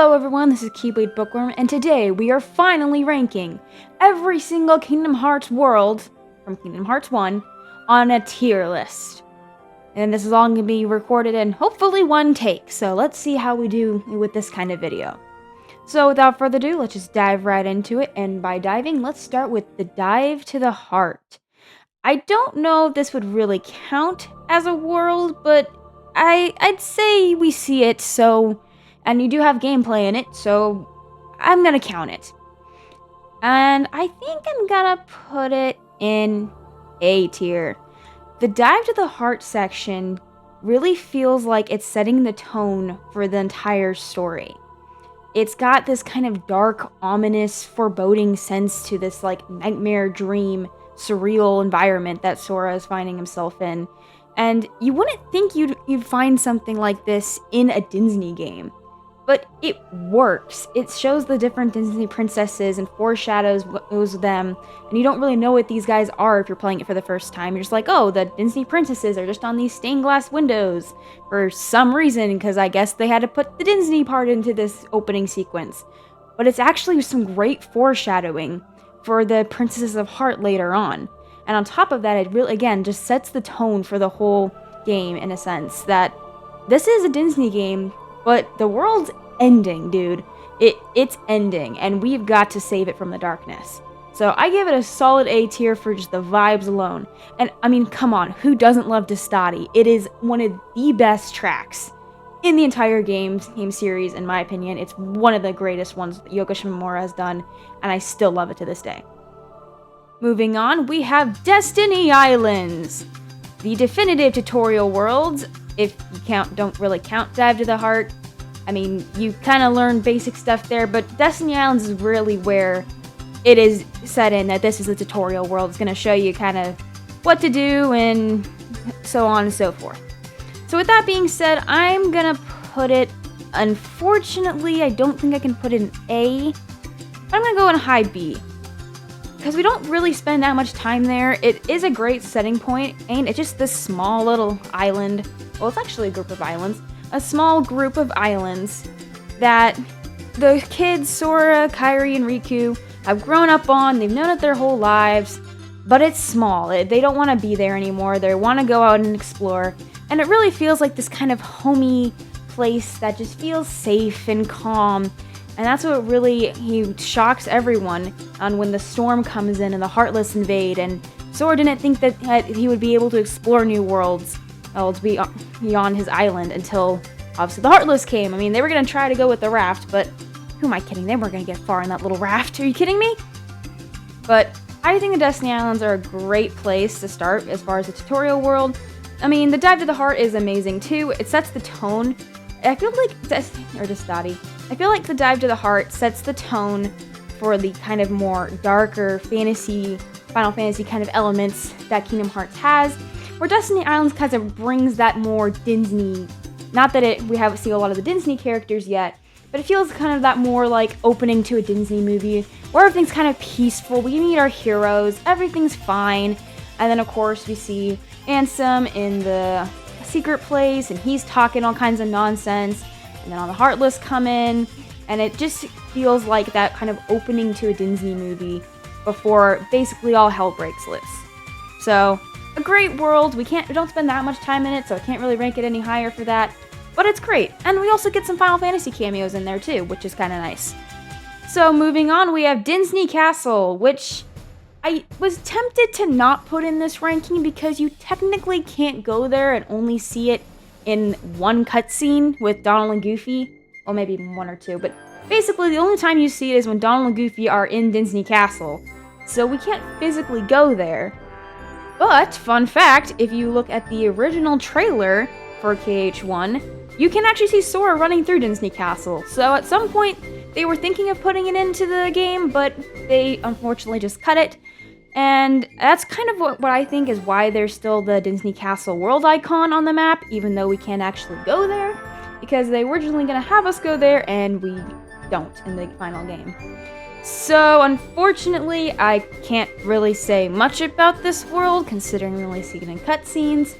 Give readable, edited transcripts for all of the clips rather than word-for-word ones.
Hello everyone, this is Keyblade Bookworm, and today we are finally ranking every single Kingdom Hearts world from Kingdom Hearts 1 on a tier list. And this is all going to be recorded in hopefully one take, so let's see how we do with this kind of video. So without further ado, let's just dive right into it, and by diving, let's start with the Dive to the Heart. I don't know if this would really count as a world, but I'd say we see it, so... And you do have gameplay in it, so I'm gonna count it. And I think I'm gonna put it in A tier. The Dive to the Heart section really feels like it's setting the tone for the entire story. It's got this kind of dark, ominous, foreboding sense to this like nightmare dream, surreal environment that Sora is finding himself in. And you wouldn't think you'd find something like this in a Disney game. But it works. It shows the different Disney princesses and foreshadows them, and you don't really know what these guys are if you're playing it for the first time. You're just like, oh, the Disney princesses are just on these stained glass windows for some reason, because I guess they had to put the Disney part into this opening sequence. But it's actually some great foreshadowing for the Princesses of Heart later on. And on top of that, it really, again, just sets the tone for the whole game in a sense that this is a Disney game, but the world's ending, dude. It's ending, and we've got to save it from the darkness. So I give it a solid A tier for just the vibes alone. And I mean, come on, who doesn't love Destati? It is one of the best tracks in the entire game series, in my opinion. It's one of the greatest ones that Yoko Shimomura has done, and I still love it to this day. Moving on, we have Destiny Islands, the definitive tutorial worlds. If you don't really count Dive to the Heart, I mean, you kind of learn basic stuff there, but Destiny Islands is really where it is set in that this is a tutorial world. It's going to show you kind of what to do and so on and so forth. So with that being said, I'm going to put it, unfortunately, I don't think I can put it in A, but I'm going to go in a high B. Because we don't really spend that much time there. It is a great setting point, and it's just this small little island. Well, it's actually a group of islands. A small group of islands that the kids, Sora, Kairi, and Riku, have grown up on. They've known it their whole lives, but it's small. They don't want to be there anymore. They want to go out and explore, and it really feels like this kind of homey place that just feels safe and calm. And that's what really he shocks everyone on when the storm comes in and the Heartless invade. And Sora didn't think that he would be able to explore new worlds beyond his island until obviously the Heartless came. I mean, they were going to try to go with the raft, but who am I kidding? They weren't going to get far in that little raft. Are you kidding me? But I think the Destiny Islands are a great place to start as far as the tutorial world. I mean, the Dive to the Heart is amazing too. It sets the tone. I feel like I feel like the Dive to the Heart sets the tone for the kind of more darker fantasy, Final Fantasy kind of elements that Kingdom Hearts has, where Destiny Islands kind of brings that more Disney, not that we haven't seen a lot of the Disney characters yet, but it feels kind of that more like opening to a Disney movie, where everything's kind of peaceful, we meet our heroes, everything's fine, and then of course we see Ansem in the secret place, and he's talking all kinds of nonsense, and then all the Heartless come in, and it just feels like that kind of opening to a Disney movie before basically all hell breaks loose. So, a great world. We don't spend that much time in it, so I can't really rank it any higher for that, but it's great. And we also get some Final Fantasy cameos in there too, which is kind of nice. So moving on, we have Disney Castle, which I was tempted to not put in this ranking because you technically can't go there and only see it in one cutscene with Donald and Goofy. Well, maybe one or two, but basically the only time you see it is when Donald and Goofy are in Disney Castle. So we can't physically go there. But, fun fact, if you look at the original trailer for KH1, you can actually see Sora running through Disney Castle. So at some point, they were thinking of putting it into the game, but they unfortunately just cut it. And that's kind of what I think is why there's still the Disney Castle world icon on the map, even though we can't actually go there, because they were originally going to have us go there, and we don't in the final game. So, unfortunately, I can't really say much about this world, considering we only see it in cutscenes,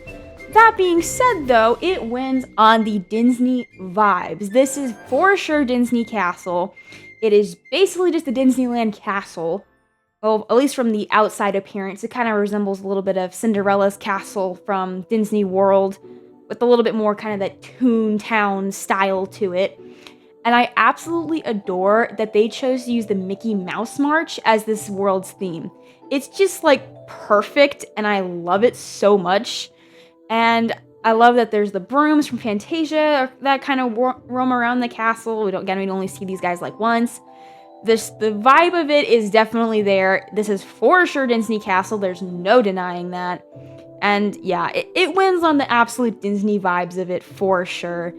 That being said, though, it wins on the Disney vibes. This is for sure Disney Castle. It is basically just a Disneyland castle. Well, at least from the outside appearance, it kind of resembles a little bit of Cinderella's castle from Disney World, with a little bit more kind of that Toontown style to it. And I absolutely adore that they chose to use the Mickey Mouse March as this world's theme. It's just like perfect, and I love it so much. And I love that there's the brooms from Fantasia that kind of roam around the castle. We only see these guys like once. The vibe of it is definitely there. This is for sure Disney Castle. There's no denying that. And yeah, it wins on the absolute Disney vibes of it for sure.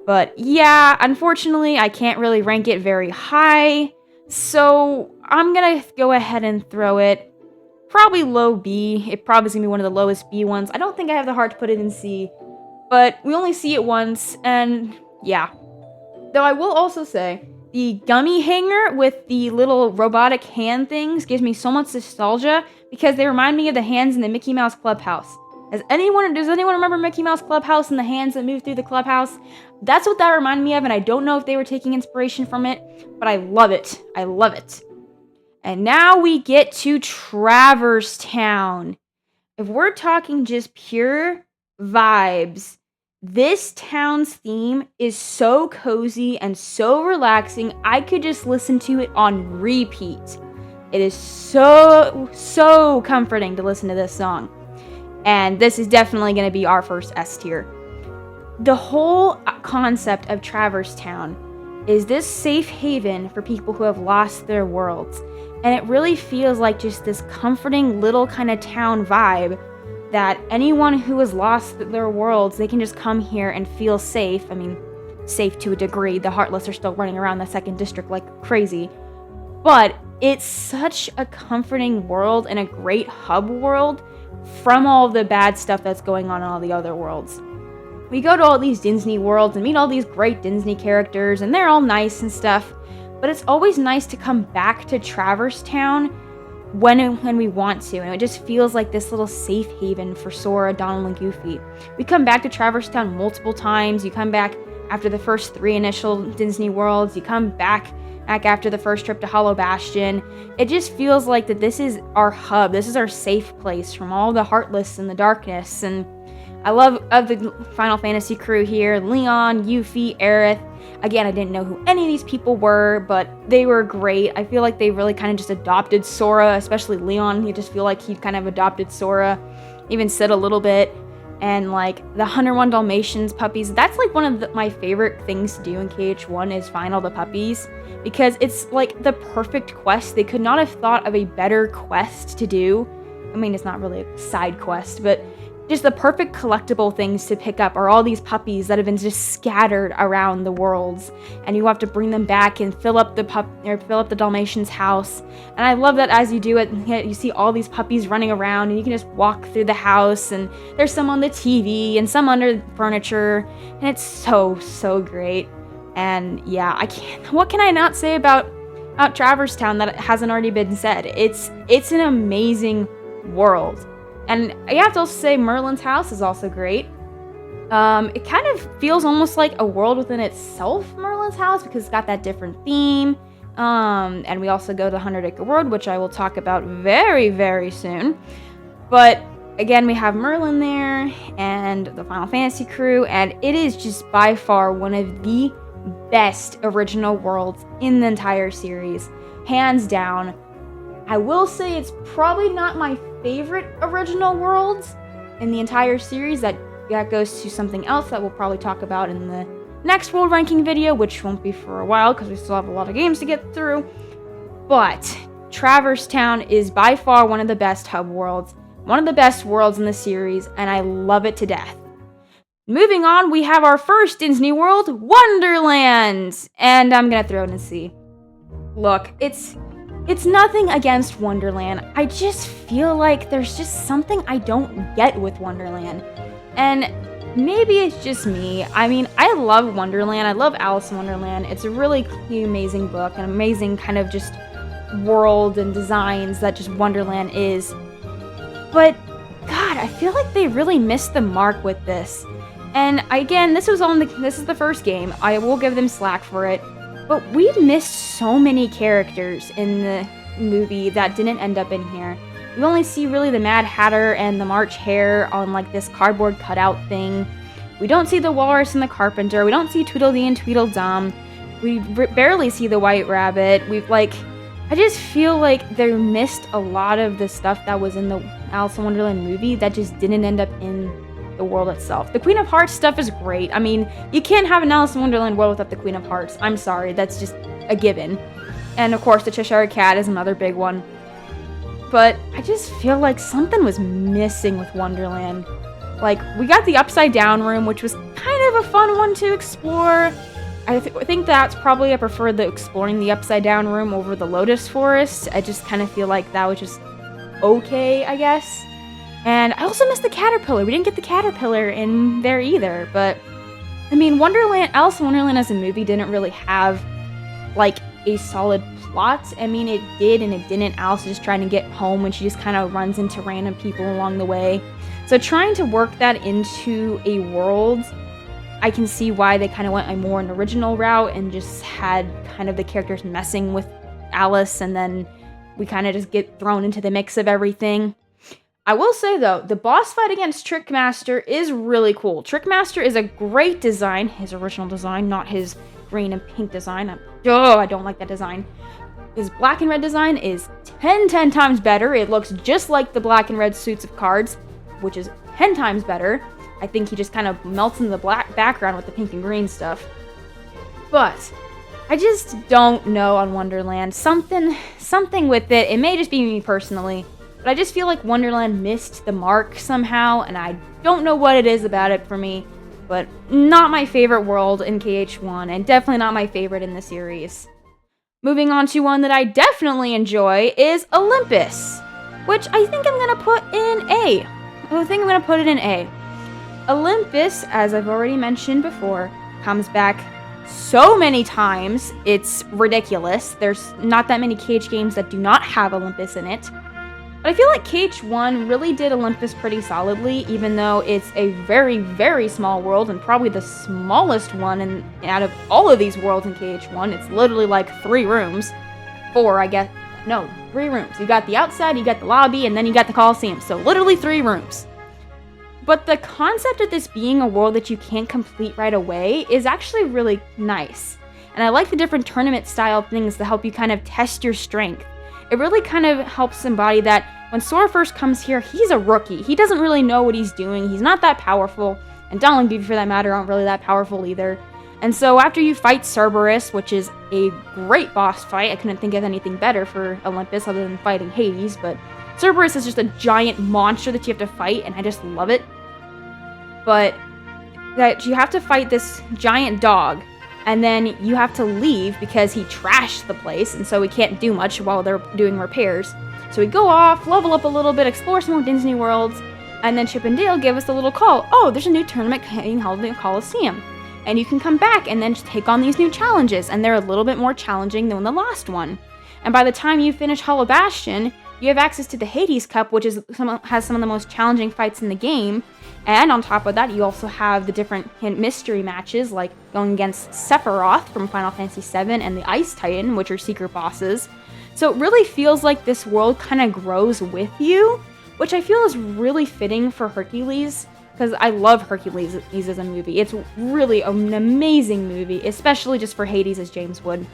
But yeah, unfortunately, I can't really rank it very high. So I'm gonna go ahead and throw it probably low B. It probably is gonna be one of the lowest B ones. I don't think I have the heart to put it in C. But we only see it once, and yeah. Though I will also say, the gummy hanger with the little robotic hand things gives me so much nostalgia because they remind me of the hands in the Mickey Mouse Clubhouse. Does anyone remember Mickey Mouse Clubhouse and the hands that move through the clubhouse? That's what that reminded me of, and I don't know if they were taking inspiration from it, but I love it. I love it. And now we get to Traverse Town. If we're talking just pure vibes, this town's theme is so cozy and so relaxing, I could just listen to it on repeat. It is so comforting to listen to this song. And this is definitely going to be our first S tier. The whole concept of Traverse Town is this safe haven for people who have lost their worlds. And it really feels like just this comforting little kind of town vibe that anyone who has lost their worlds, they can just come here and feel safe. I mean, safe to a degree. The Heartless are still running around the second district like crazy. But it's such a comforting world and a great hub world from all the bad stuff that's going on in all the other worlds. We go to all these Disney worlds and meet all these great Disney characters, and they're all nice and stuff, but it's always nice to come back to Traverse Town when we want to, and it just feels like this little safe haven for Sora, Donald, and Goofy. We come back to Traverse Town multiple times. You come back after the first 3 initial Disney worlds. You come back after the first trip to Hollow Bastion. It just feels like that this is our hub. This is our safe place from all the Heartless and the darkness. And I love the Final Fantasy crew here. Leon, Yuffie, Aerith. Again, I didn't know who any of these people were, but they were great. I feel like they really kind of just adopted Sora, especially Leon. You just feel like he kind of adopted Sora. Even Sid a little bit. And like the 101 Dalmatians puppies, that's like one of my favorite things to do in KH1 is find all the puppies, because it's like the perfect quest. They could not have thought of a better quest to do. I mean, it's not really a side quest, but just the perfect collectible things to pick up are all these puppies that have been just scattered around the worlds, and you have to bring them back and fill up the Dalmatian's house. And I love that as you do it, you see all these puppies running around, and you can just walk through the house, and there's some on the TV and some under furniture, and it's so great. And yeah, what can I not say about Traverse Town that hasn't already been said? It's an amazing world. And I have to also say Merlin's house is also great. It kind of feels almost like a world within itself, Merlin's house, because it's got that different theme. And we also go to the 100 Acre World, which I will talk about very, very soon. But again, we have Merlin there and the Final Fantasy crew, and it is just by far one of the best original worlds in the entire series. Hands down. I will say it's probably not my favorite original worlds in the entire series. That goes to something else that we'll probably talk about in the next world ranking video, which won't be for a while because we still have a lot of games to get through. But Traverse Town is by far one of the best hub worlds, one of the best worlds in the series, and I love it to death. Moving on, we have our first Disney World, Wonderland, and I'm gonna throw it in C. Look, it's nothing against Wonderland. I just feel like there's just something I don't get with Wonderland. And maybe it's just me. I mean, I love Wonderland. I love Alice in Wonderland. It's a really amazing book, an amazing kind of just world and designs that just Wonderland is. But God, God, I feel like they really missed the mark with this. And again, this is the first game. I will give them slack for it. But we missed so many characters in the movie that didn't end up in here. We only see really the Mad Hatter and the March Hare on like this cardboard cutout thing. We don't see the Walrus and the Carpenter. We don't see Tweedledee and Tweedledum. We barely see the White Rabbit. I just feel like they missed a lot of the stuff that was in the Alice in Wonderland movie that just didn't end up in the world itself. The Queen of Hearts stuff is great. I mean, you can't have an Alice in Wonderland world without the Queen of Hearts. I'm sorry, that's just a given. And of course, the Cheshire Cat is another big one. But I just feel like something was missing with Wonderland. Like, we got the Upside Down room, which was kind of a fun one to explore. I think that's probably I prefer exploring the Upside Down room over the Lotus Forest. I just kind of feel like that was just okay, I guess. And I also missed the Caterpillar. We didn't get the Caterpillar in there either. But, I mean, Alice in Wonderland as a movie didn't really have, like, a solid plot. I mean, it did and it didn't. Alice is just trying to get home and she just kind of runs into random people along the way. So trying to work that into a world, I can see why they kind of went a more an original route and just had kind of the characters messing with Alice, and then we kind of just get thrown into the mix of everything. I will say, though, the boss fight against Trickmaster is really cool. Trickmaster is a great design, his original design, not his green and pink design. I don't like that design. His black and red design is 10 times better. It looks just like the black and red suits of cards, which is 10 times better. I think he just kind of melts in the black background with the pink and green stuff. But I just don't know on Wonderland. Something with it. It may just be me personally, but I just feel like Wonderland missed the mark somehow, and I don't know what it is about it for me, but not my favorite world in KH1, and definitely not my favorite in the series. Moving on to one that I definitely enjoy is Olympus, which I think I'm gonna put in A. I think I'm gonna put it in A. Olympus, as I've already mentioned before, comes back so many times, it's ridiculous. There's not that many KH games that do not have Olympus in it. But I feel like KH1 really did Olympus pretty solidly, even though it's a very, very small world and probably the smallest one out of all of these worlds in KH1. It's literally like 3 rooms. 4, I guess. No, 3 rooms. You got the outside, you got the lobby, and then you got the Coliseum. So literally 3 rooms. But the concept of this being a world that you can't complete right away is actually really nice. And I like the different tournament style things to help you kind of test your strength. It really kind of helps embody that when Sora first comes here, he's a rookie. He doesn't really know what he's doing. He's not that powerful. And Donald and Goofy, for that matter, aren't really that powerful either. And so after you fight Cerberus, which is a great boss fight, I couldn't think of anything better for Olympus other than fighting Hades, but Cerberus is just a giant monster that you have to fight, and I just love it. But that you have to fight this giant dog, and then you have to leave because he trashed the place, and so we can't do much while they're doing repairs. So we go off, level up a little bit, explore some more Disney worlds, and then Chip and Dale give us a little call. Oh, there's a new tournament being held in the Coliseum. And you can come back and then just take on these new challenges, and they're a little bit more challenging than the last one. And by the time you finish Hollow Bastion, you have access to the Hades Cup, which has some of the most challenging fights in the game. And on top of that, you also have the different hint mystery matches, like going against Sephiroth from Final Fantasy VII and the Ice Titan, which are secret bosses. So it really feels like this world kind of grows with you, which I feel is really fitting for Hercules, because I love Hercules as a movie. It's really an amazing movie, especially just for Hades as James Wood.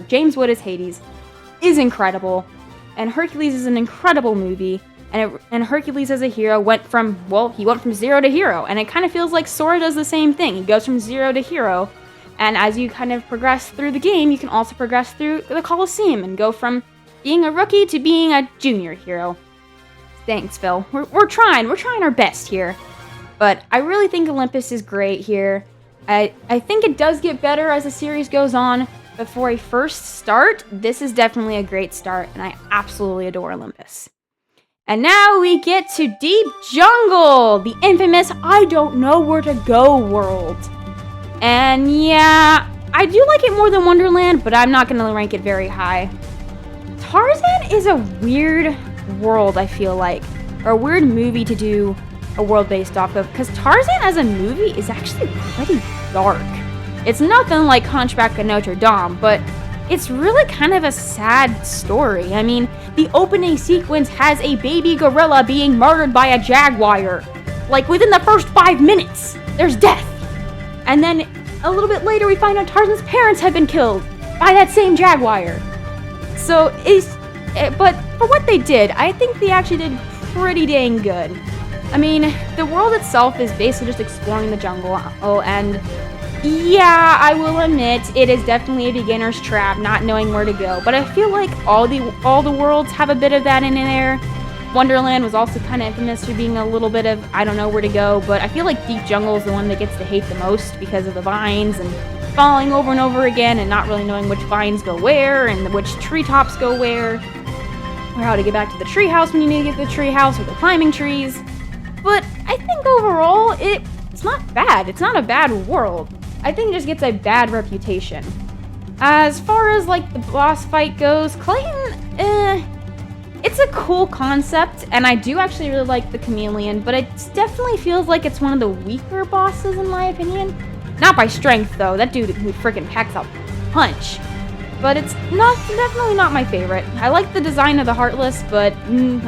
James Wood as Hades is incredible, and Hercules is an incredible movie. And Hercules as a hero went from 0 to hero, and it kind of feels like Sora does the same thing. He goes from 0 to hero, and as you kind of progress through the game, you can also progress through the Coliseum and go from being a rookie to being a junior hero. Thanks, Phil. We're trying our best here. But I really think Olympus is great here. I think it does get better as the series goes on, but for a first start, this is definitely a great start, and I absolutely adore Olympus. And now we get to Deep Jungle, the infamous I don't know where to go world. And yeah, I do like it more than Wonderland, but I'm not going to rank it very high. Tarzan is a weird world, I feel like. or a weird movie to do a world based off of, because Tarzan as a movie is actually pretty dark. It's nothing like Hunchback of Notre Dame, but it's really kind of a sad story. I mean, the opening sequence has a baby gorilla being murdered by a jaguar. Like, within the first 5 minutes, there's death. And then, a little bit later, we find out Tarzan's parents have been killed by that same jaguar. So, but for what they did, I think they actually did pretty dang good. I mean, the world itself is basically just exploring the jungle, and yeah, I will admit, it is definitely a beginner's trap, not knowing where to go, but I feel like all the worlds have a bit of that in there. Wonderland was also kind of infamous for being a little bit of, I don't know where to go, but I feel like Deep Jungle is the one that gets to hate the most because of the vines and falling over and over again and not really knowing which vines go where and which treetops go where, or how to get back to the treehouse when you need to get to the treehouse, or the climbing trees. But I think overall, it's not bad. It's not a bad world. I think it just gets a bad reputation. As far as, like, the boss fight goes, Clayton, it's a cool concept, and I do actually really like the chameleon, but it definitely feels like it's one of the weaker bosses, in my opinion. Not by strength, though. That dude who freaking packs a punch. But it's definitely not my favorite. I like the design of the Heartless, or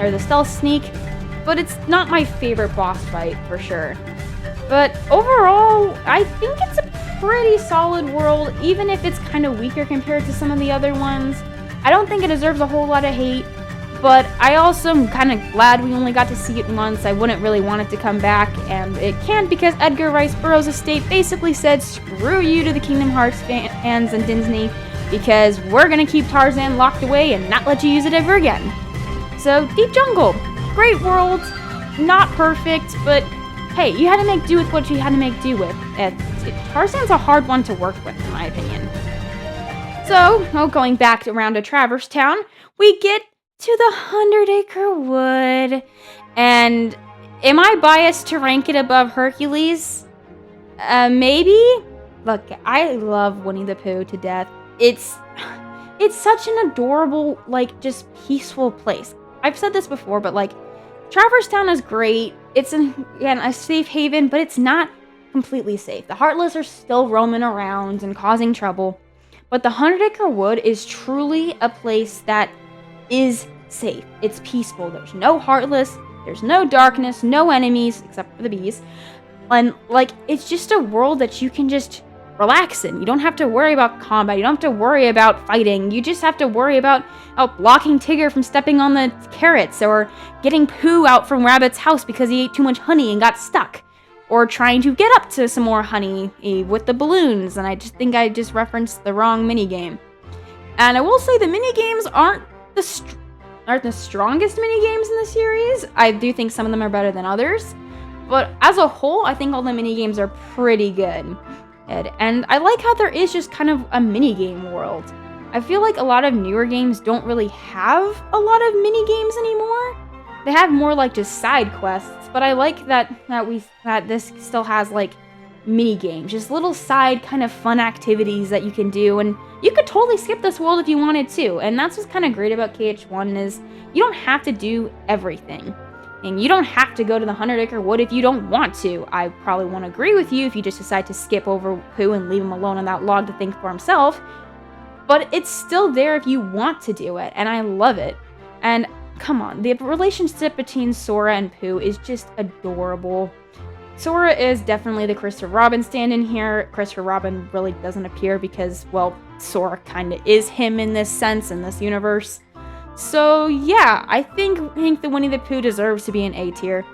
the Stealth Sneak, but it's not my favorite boss fight, for sure. But overall, I think it's a pretty solid world, even if it's kind of weaker compared to some of the other ones. I don't think it deserves a whole lot of hate, but I also am kind of glad we only got to see it once. I wouldn't really want it to come back, and it can't because Edgar Rice Burroughs' estate basically said, screw you to the Kingdom Hearts fans and Disney, because we're gonna keep Tarzan locked away and not let you use it ever again. So, Deep Jungle, great world, not perfect, but hey, you had to make do with what you had to make do with. Tarzan's a hard one to work with, in my opinion. So, going back around to Traverse Town, we get to the 100-Acre Wood. And am I biased to rank it above Hercules? Maybe? Look, I love Winnie the Pooh to death. It's such an adorable, like, just peaceful place. I've said this before, but, like, Traverse Town is great. It's, again, a safe haven, but it's not completely safe. The Heartless are still roaming around and causing trouble. But the 100-Acre Wood is truly a place that is safe. It's peaceful. There's no Heartless. There's no darkness, no enemies, except for the bees. And, like, it's just a world that you can just relax in. You don't have to worry about combat. You don't have to worry about fighting. You just have to worry about blocking Tigger from stepping on the carrots, or getting Pooh out from Rabbit's house because he ate too much honey and got stuck, or trying to get up to some more honey with the balloons. And I just think I just referenced the wrong minigame. And I will say the minigames aren't the strongest minigames in the series. I do think some of them are better than others. But as a whole, I think all the minigames are pretty good. And I like how there is just kind of a minigame world. I feel like a lot of newer games don't really have a lot of minigames anymore. They have more like just side quests, but I like that this still has like minigames, just little side kind of fun activities that you can do, and you could totally skip this world if you wanted to. And that's what's kind of great about KH1 is you don't have to do everything. And you don't have to go to the 100-Acre Wood if you don't want to. I probably won't agree with you if you just decide to skip over Pooh and leave him alone on that log to think for himself. But it's still there if you want to do it, and I love it. And come on, the relationship between Sora and Pooh is just adorable. Sora is definitely the Christopher Robin stand-in here. Christopher Robin really doesn't appear because, well, Sora kind of is him in this sense, in this universe. So yeah, I think the Winnie the Pooh deserves to be an A tier.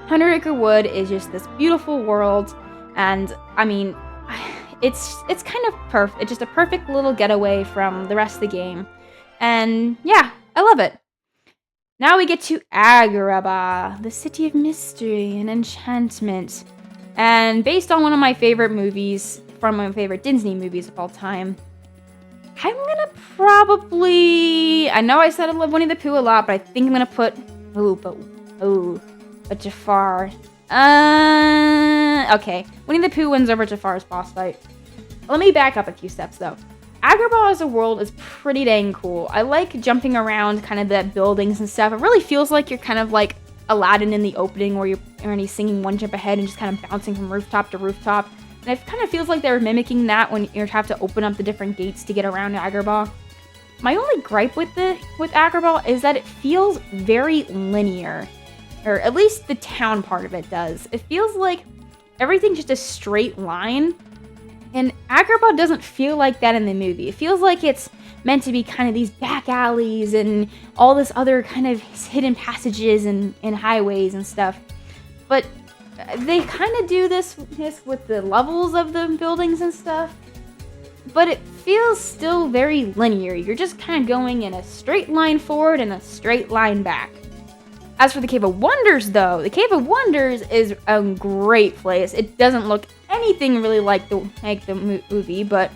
100-Acre Wood is just this beautiful world, and I mean, it's kind of perfect. It's just a perfect little getaway from the rest of the game, and yeah, I love it. Now we get to Agrabah, the city of mystery and enchantment, and based on one of my favorite movies from my favorite Disney movies of all time, I'm gonna probably, I know I said I love Winnie the Pooh a lot, but I think I'm gonna put, but Jafar. Okay, Winnie the Pooh wins over Jafar's boss fight. Let me back up a few steps though. Agrabah as a world is pretty dang cool. I like jumping around kind of the buildings and stuff. It really feels like you're kind of like Aladdin in the opening where he's singing One Jump Ahead and just kind of bouncing from rooftop to rooftop. And it kind of feels like they were mimicking that when you have to open up the different gates to get around Agrabah. My only gripe with Agrabah is that it feels very linear. Or at least the town part of it does. It feels like everything's just a straight line. And Agrabah doesn't feel like that in the movie. It feels like it's meant to be kind of these back alleys and all this other kind of hidden passages and highways and stuff. But they kind of do this with the levels of the buildings and stuff. But it feels still very linear. You're just kind of going in a straight line forward and a straight line back. As for the Cave of Wonders, though, the Cave of Wonders is a great place. It doesn't look anything really like the movie, but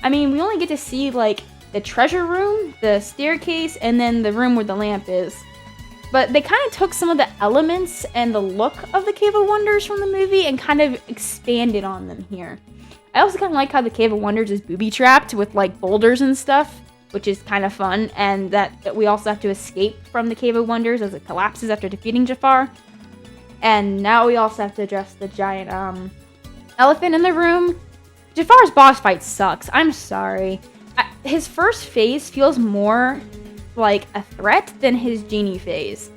I mean, we only get to see like the treasure room, the staircase, and then the room where the lamp is. But they kind of took some of the elements and the look of the Cave of Wonders from the movie and kind of expanded on them here. I also kind of like how the Cave of Wonders is booby-trapped with like boulders and stuff, which is kind of fun, and that we also have to escape from the Cave of Wonders as it collapses after defeating Jafar. And now we also have to address the giant elephant in the room. Jafar's boss fight sucks. I'm sorry. His first phase feels more like a threat than his genie phase.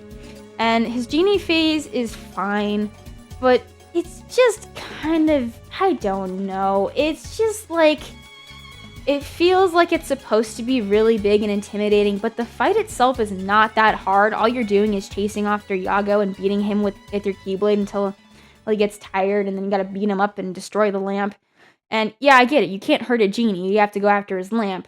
And his genie phase is fine, but it's just kind of, I don't know. It's just like, it feels like it's supposed to be really big and intimidating, but the fight itself is not that hard. All you're doing is chasing after Iago and beating him with your Keyblade until he gets tired, and then you gotta beat him up and destroy the lamp. And yeah, I get it. You can't hurt a genie. You have to go after his lamp.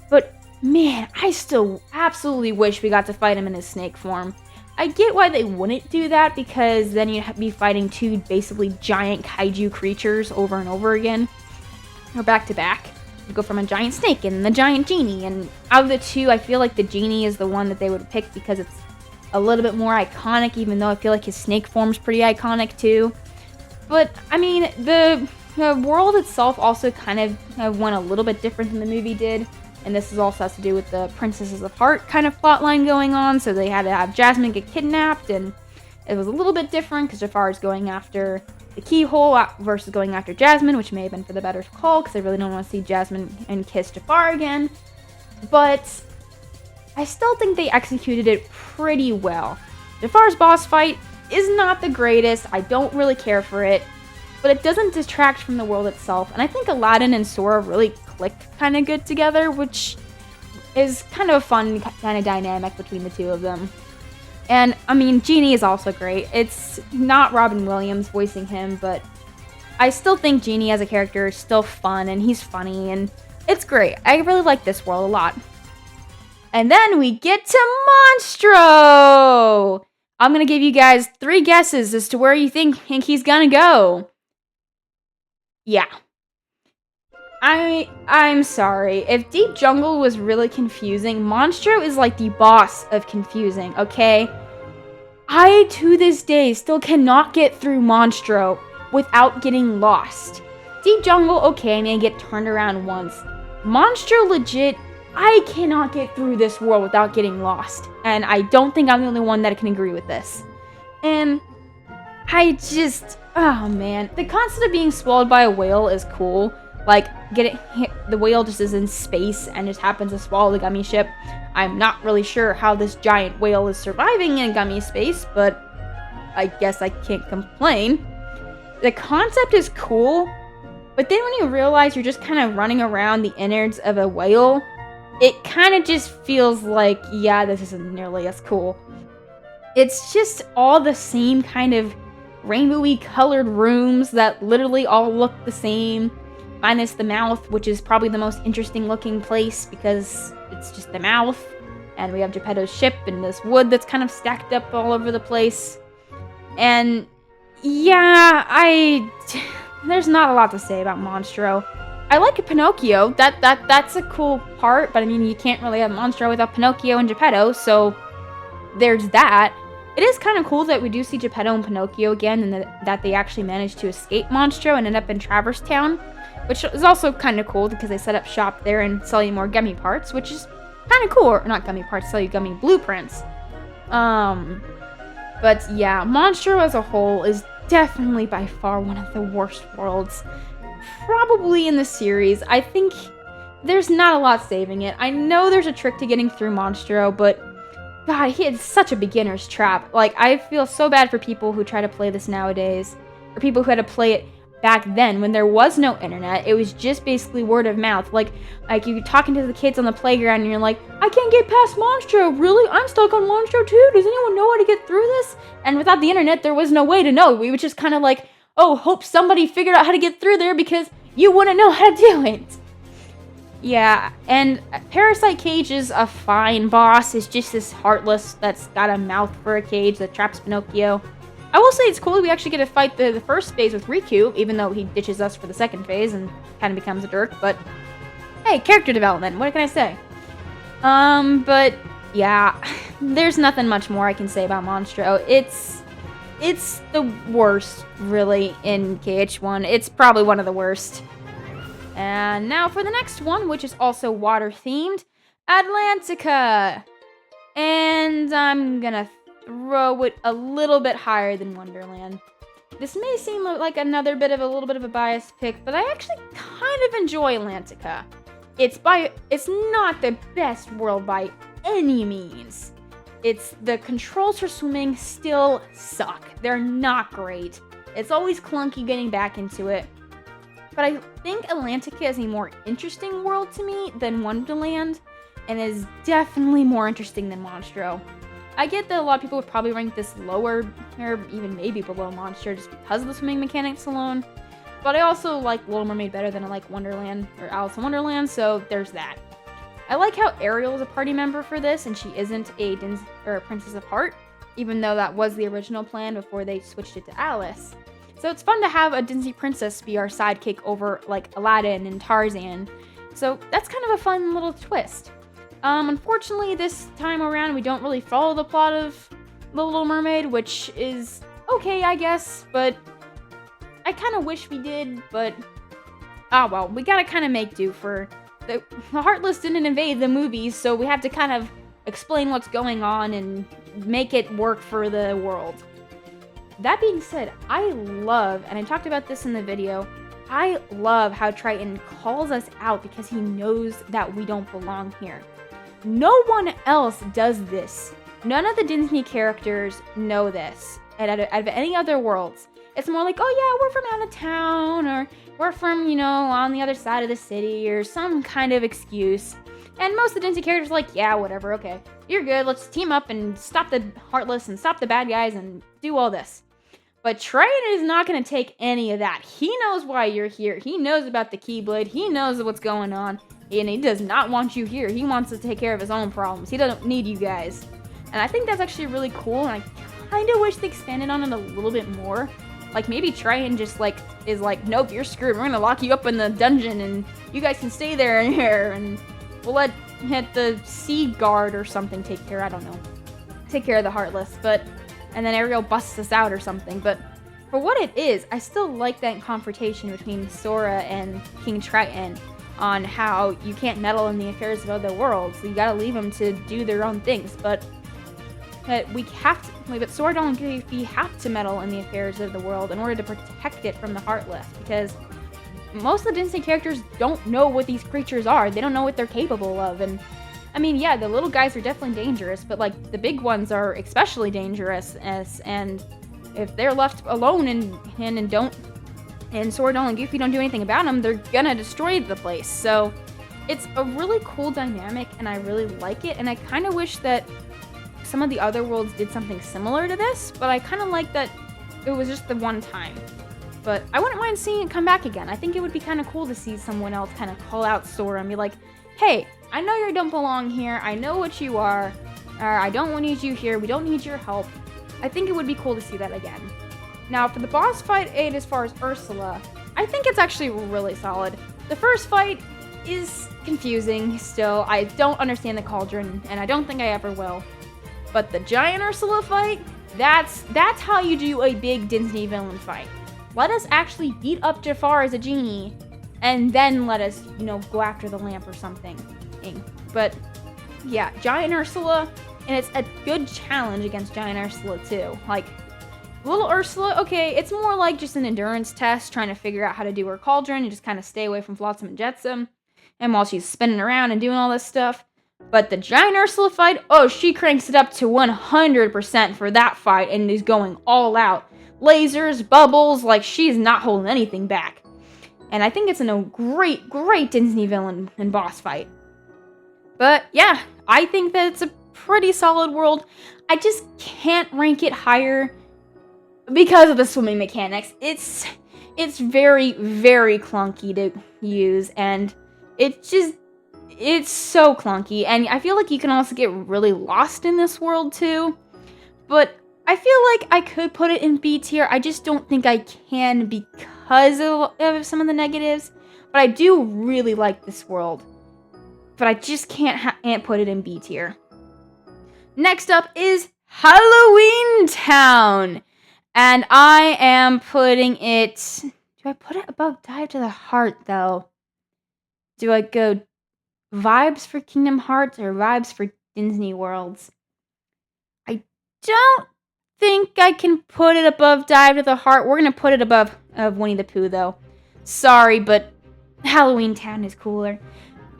But man, I still absolutely wish we got to fight him in his snake form. I get why they wouldn't do that, because then you'd be fighting two basically giant kaiju creatures over and over again. Or back to back. You go from a giant snake and the giant genie. And out of the two, I feel like the genie is the one that they would pick because it's a little bit more iconic, even though I feel like his snake form's pretty iconic too. But, I mean, the world itself also kind of went a little bit different than the movie did. And this also has to do with the Princesses of Heart kind of plotline going on. So they had to have Jasmine get kidnapped, and it was a little bit different because Jafar is going after the keyhole versus going after Jasmine, which may have been for the better call because I really don't want to see Jasmine and kiss Jafar again. But I still think they executed it pretty well. Jafar's boss fight is not the greatest. I don't really care for it, but it doesn't detract from the world itself. And I think Aladdin and Sora really click kind of good together, which is kind of a fun kind of dynamic between the two of them. And I mean, Genie is also great. It's not Robin Williams voicing him, but I still think Genie as a character is still fun, and he's funny, and it's great. I really like this world a lot. And then we get to Monstro! I'm gonna give you guys 3 guesses as to where you think he's gonna go. Yeah. I'm sorry. If Deep Jungle was really confusing, Monstro is like the boss of confusing, okay? I, to this day, still cannot get through Monstro without getting lost. Deep Jungle, okay, I may get turned around once. Monstro, legit, I cannot get through this world without getting lost. And I don't think I'm the only one that can agree with this. And I just, oh man. The concept of being swallowed by a whale is cool. Like, the whale just is in space and just happens to swallow the gummy ship. I'm not really sure how this giant whale is surviving in gummy space, but I guess I can't complain. The concept is cool, but then when you realize you're just kind of running around the innards of a whale, it kind of just feels like, yeah, this isn't nearly as cool. It's just all the same kind of rainbowy colored rooms that literally all look the same. Minus the mouth, which is probably the most interesting looking place because it's just the mouth. And we have Geppetto's ship and this wood that's kind of stacked up all over the place. And yeah, there's not a lot to say about Monstro. I like Pinocchio. That's a cool part, but I mean, you can't really have Monstro without Pinocchio and Geppetto, so there's that. It is kind of cool that we do see Geppetto and Pinocchio again, and that they actually managed to escape Monstro and end up in Traverse Town. Which is also kind of cool because they set up shop there and sell you more gummy parts, which is kind of cool. Or not gummy parts, sell you gummy blueprints. But yeah, Monstro as a whole is definitely by far one of the worst worlds, probably in the series. I think there's not a lot saving it. I know there's a trick to getting through Monstro, but God, he had such a beginner's trap. Like, I feel so bad for people who try to play this nowadays, or people who had to play it back then when there was no internet. It was just basically word of mouth. Like you're talking to the kids on the playground and you're like, I can't get past Monstro. Really? I'm stuck on Monstro too. Does anyone know how to get through this? And without the internet, there was no way to know. We would just kind of like, oh, hope somebody figured out how to get through there because you wouldn't know how to do it. Yeah, and Parasite Cage is a fine boss. It's just this Heartless that's got a mouth for a cage that traps Pinocchio. I will say it's cool we actually get to fight the first phase with Riku, even though he ditches us for the second phase and kind of becomes a jerk, but hey, character development, what can I say? But yeah, there's nothing much more I can say about Monstro. It's the worst, really, in KH1. It's probably one of the worst. And now for the next one, which is also water-themed, Atlantica! And I'm gonna throw it a little bit higher than Wonderland. This may seem like a little bit of a biased pick, but I actually kind of enjoy Atlantica. It's not the best world by any means. The controls for swimming still suck. They're not great. It's always clunky getting back into it. But I think Atlantica is a more interesting world to me than Wonderland, and is definitely more interesting than Monstro. I get that a lot of people would probably rank this lower, or even maybe below Monstro, just because of the swimming mechanics alone. But I also like Little Mermaid better than I like Wonderland, or Alice in Wonderland, so there's that. I like how Ariel is a party member for this, and she isn't a Princess of Heart, even though that was the original plan before they switched it to Alice. So it's fun to have a Disney princess be our sidekick over, like, Aladdin and Tarzan. So that's kind of a fun little twist. Unfortunately, this time around, we don't really follow the plot of The Little Mermaid, which is okay, I guess, but I kind of wish we did, but well, we gotta kind of make do for... The Heartless didn't invade the movies, so we have to kind of explain what's going on and make it work for the world. That being said, I love, and I talked about this in the video, I love how Triton calls us out because he knows that we don't belong here. No one else does this. None of the Disney characters know this out of any other worlds. It's more like, oh yeah, we're from out of town, or we're from, on the other side of the city, or some kind of excuse. And most of the Disney characters are like, yeah, whatever, okay. You're good, let's team up and stop the Heartless and stop the bad guys and do all this. But Triton is not going to take any of that. He knows why you're here. He knows about the Keyblade. He knows what's going on. And he does not want you here. He wants to take care of his own problems. He doesn't need you guys. And I think that's actually really cool. And I kind of wish they expanded on it a little bit more. Like, maybe Triton just, is like, nope, you're screwed. We're going to lock you up in the dungeon. And you guys can stay there and here. And we'll let the Sea Guard or something take care, I don't know. Take care of the Heartless. And then Ariel busts us out or something, but for what it is, I still like that confrontation between Sora and King Triton on how you can't meddle in the affairs of other worlds. So you gotta leave them to do their own things, but Sora, Donald, and Goofy have to meddle in the affairs of the world in order to protect it from the Heartless, because most of the Disney characters don't know what these creatures are. They don't know what they're capable of, and I mean, yeah, the little guys are definitely dangerous, but, the big ones are especially dangerous, and if they're left alone and Sora, Donald, and Goofy don't do anything about them, they're gonna destroy the place. So, it's a really cool dynamic, and I really like it, and I kind of wish that some of the other worlds did something similar to this, but I kind of like that it was just the one time. But I wouldn't mind seeing it come back again. I think it would be kind of cool to see someone else kind of call out Sora and be like, hey, I know you don't belong here, I know what you are, I don't need you here, we don't need your help. I think it would be cool to see that again. Now, for the boss fight 8 as far as Ursula, I think it's actually really solid. The first fight is confusing still, I don't understand the cauldron, and I don't think I ever will. But the giant Ursula fight, that's how you do a big Disney villain fight. Let us actually beat up Jafar as a genie, and then let us, go after the lamp or something. But yeah, Giant Ursula And it's a good challenge against Giant Ursula, too. Like, little Ursula, okay, it's more like just an endurance test, trying to figure out how to do her cauldron and just kind of stay away from Flotsam and Jetsam. And while she's spinning around and doing all this stuff. But the Giant Ursula fight, oh, she cranks it up to 100% for that fight and is going all out. Lasers, bubbles, like she's not holding anything back. And I think it's a great, great Disney villain and boss fight. But yeah, I think that it's a pretty solid world. I just can't rank it higher because of the swimming mechanics. It's very, very clunky to use, and it's so clunky. And I feel like you can also get really lost in this world too. But I feel like I could put it in B tier. I just don't think I can because of some of the negatives. But I do really like this world. But I just can't put it in B tier. Next up is Halloween Town. And I am putting it... Do I put it above Dive to the Heart, though? Do I go vibes for Kingdom Hearts or vibes for Disney Worlds? I don't think I can put it above Dive to the Heart. We're going to put it above Winnie the Pooh, though. Sorry, but Halloween Town is cooler.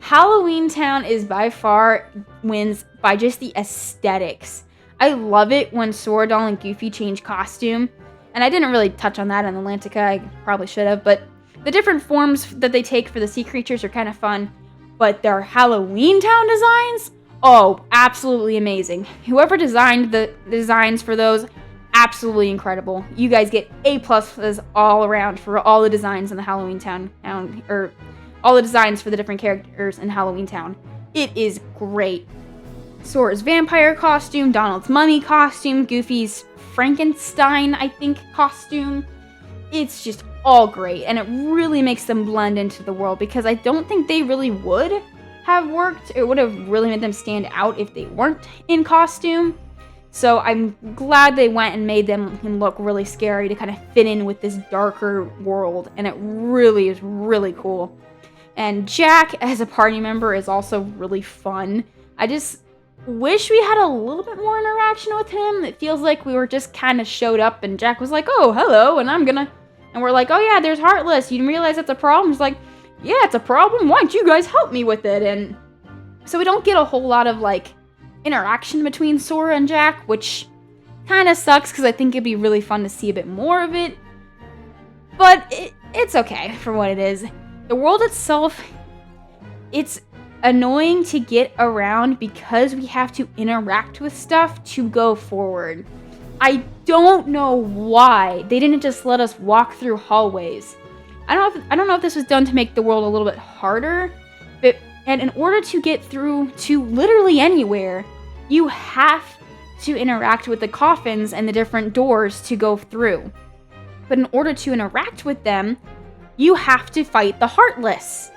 Halloween Town is by far wins by just the aesthetics. I love it when Sora, Doll, and Goofy change costume. And I didn't really touch on that in Atlantica. I probably should have. But the different forms that they take for the sea creatures are kind of fun. But their Halloween Town designs? Oh, absolutely amazing. Whoever designed the designs for those, absolutely incredible. You guys get A+s all around for all the designs in the Halloween Town, or all the designs for the different characters in Halloween Town. It is great. Sora's vampire costume, Donald's mummy costume, Goofy's Frankenstein, I think, costume. It's just all great, and it really makes them blend into the world because I don't think they really would have worked. It would have really made them stand out if they weren't in costume. So I'm glad they went and made them look really scary to kind of fit in with this darker world, and it really is really cool. And Jack, as a party member, is also really fun. I just wish we had a little bit more interaction with him. It feels like we were just kind of showed up and Jack was like, oh, hello, and we're like, oh yeah, there's Heartless. You didn't realize that's a problem? He's like, yeah, it's a problem. Why don't you guys help me with it? And so we don't get a whole lot of, like, interaction between Sora and Jack, which kind of sucks because I think it'd be really fun to see a bit more of it. But it's okay for what it is. The world itself, it's annoying to get around because we have to interact with stuff to go forward. I don't know why they didn't just let us walk through hallways. I don't know if this was done to make the world a little bit harder, and in order to get through to literally anywhere, you have to interact with the coffins and the different doors to go through. But in order to interact with them, you have to fight the Heartless.